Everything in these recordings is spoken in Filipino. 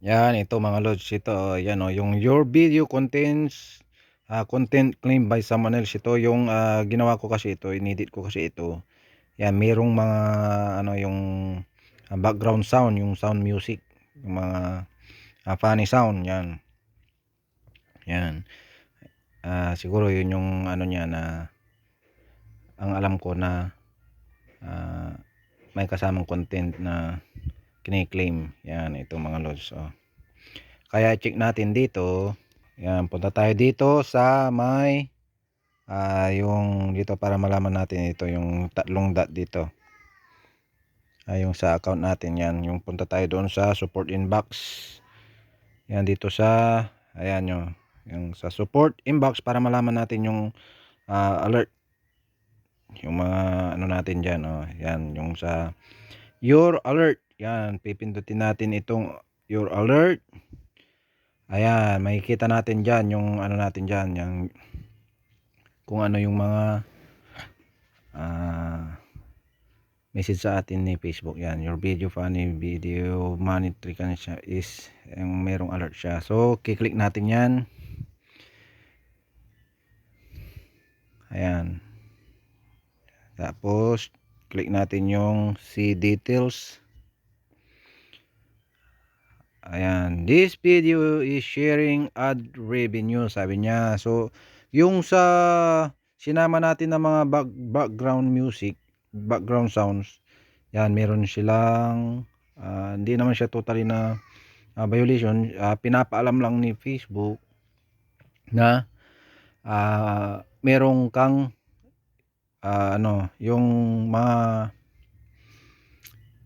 Yan, ito mga lods, ito, yan oh, yung your video contains content claimed by someone else. Ito yung ginawa ko kasi ito, inedit ko kasi ito. Yan, merong mga ano yung background sound, yung sound music, yung mga funny sound yan. Yan. Siguro yun yung ano niya na ang alam ko na ah, may kasamang content na kini-claim. Yan, ito mga lods. Oh. Kaya check natin dito. Yan, punta tayo dito sa may yung dito para malaman natin ito yung tatlong dot dito. Yung sa account natin yan, yung punta tayo doon sa support inbox. Yan dito sa ayan yung sa support inbox para malaman natin yung alert. Yung mga ano natin diyan oh. Yan yung sa your alert. Yan, pipindutin natin itong your alert. Ayan, makikita natin diyan yung ano natin diyan, yung kung ano yung mga message sa atin ni Facebook. Yan, your video funny video monetary connection is yung merong alert siya. So kiklik natin yan. Ayan, tapos click natin yung see details. Ayan, this video is sharing ad revenue, sabi niya. So yung sa sinama natin ng mga background music, background sounds, yan meron silang hindi naman siya totally na violation. Pinapaalam lang ni Facebook na merong kang ano yung mga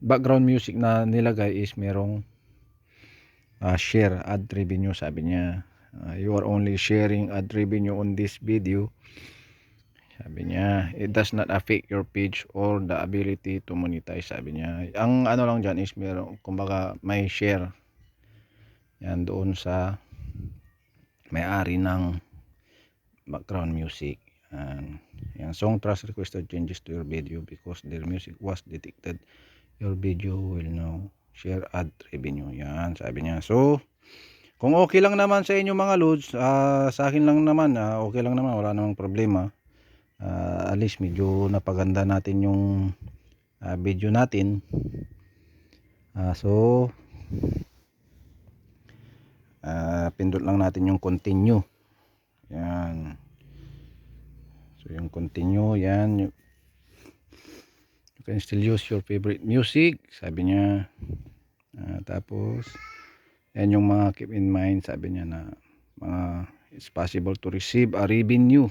background music na nilagay is merong share ad revenue, sabi niya. You are only sharing ad revenue on this video, sabi niya. It does not affect your page or the ability to monetize, sabi niya. Ang ano lang dyan is meron, kumbaga may share yan doon sa may-ari ng background music. Yan, song trust requested changes to your video because their music was detected. Your video will now share ad revenue. Yan, sabi niya. So kung okay lang naman sa inyo mga lods, sa akin lang naman, okay lang naman, wala namang problema. At least medyo napaganda natin yung video natin. So pindot lang natin yung continue. Yan. So yung continue, yan. You can still use your favorite music, sabi niya. Tapos yan yung mga keep in mind, sabi niya na mga it's possible to receive a revenue.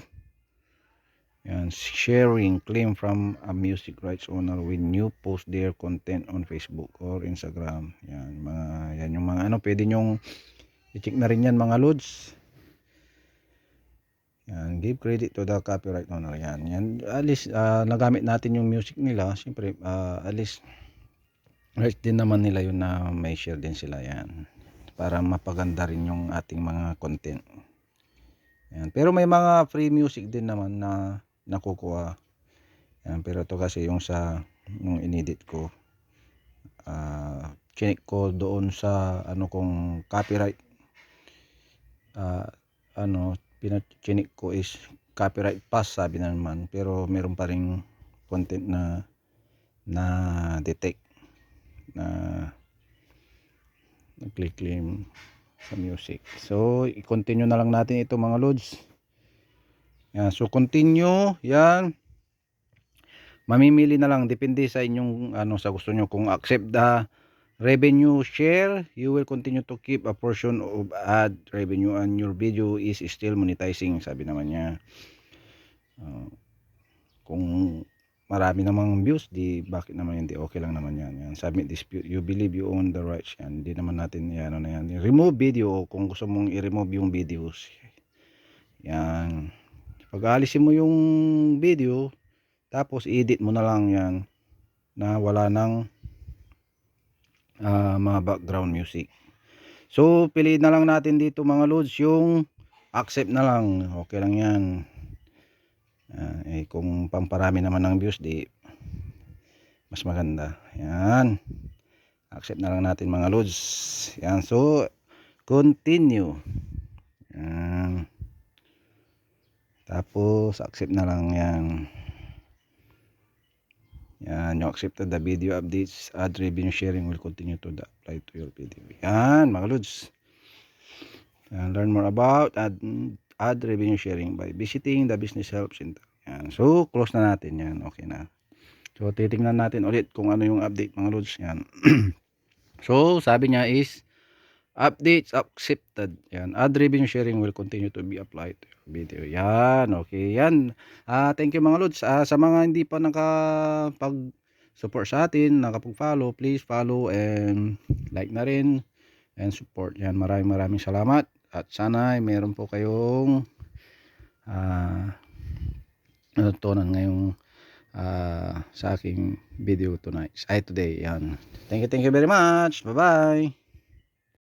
Yan, sharing claim from a music rights owner when you post their content on Facebook or Instagram. Yan, mga yan yung mga ano, pwede nyong i-check na rin yan mga lods. Yan, give credit to the copyright owner. Yan, yan at least nagamit natin yung music nila. Siyempre, at least rights din naman nila yun na may share din sila. Yan, para mapaganda rin yung ating mga content. Yan, pero may mga free music din naman na nakukuha. Yan, pero ito kasi yung sa yung inedit ko, chinik ko doon sa ano kung copyright, ano pinachinik ko is copyright pass, sabi na naman, pero meron pa ring content na detect na nag-claim sa music. So i-continue na lang natin ito mga lods. Yan, so continue. Yan, mamimili na lang, depende sa inyong ano, sa gusto nyo. Kung accept the revenue share, you will continue to keep a portion of ad revenue and your video is still monetizing, sabi naman niya. Kung marami namang views, di bakit naman hindi, okay lang naman yan. Yan, submit dispute, you believe you own the rights. Yan, hindi naman natin yan, ano na yan. Remove video, kung gusto mong i-remove yung videos. Yan, pag aalisin mo yung video, tapos edit mo na lang yan na wala ng mga background music. So piliin na lang natin dito mga loads yung accept na lang, okay lang yan. Kung pamparami naman ng views, di mas maganda. Yan, Accept na lang natin mga lods. Yan, so continue. Yan. Tapos accept na lang yan. Yan, yung accepted the video updates, ad revenue sharing will continue to apply to your video. Yan mga lods. Learn more about ad revenue sharing by visiting the business help center. Yan. So close na natin yan. Okay na. So titingnan natin ulit kung ano yung update mga lods. Yan. So sabi niya is updates accepted. Yan. Ad revenue sharing will continue to be applied to your video. Yan. Okay. Yan. Thank you mga lods. Sa mga hindi pa nakapag support sa atin, nakapag-follow, please follow and like na rin and support. Yan. Maraming salamat. At sana ay meron po kayong natutunan ngayong sa aking video today. Yan. Thank you very much. Bye bye.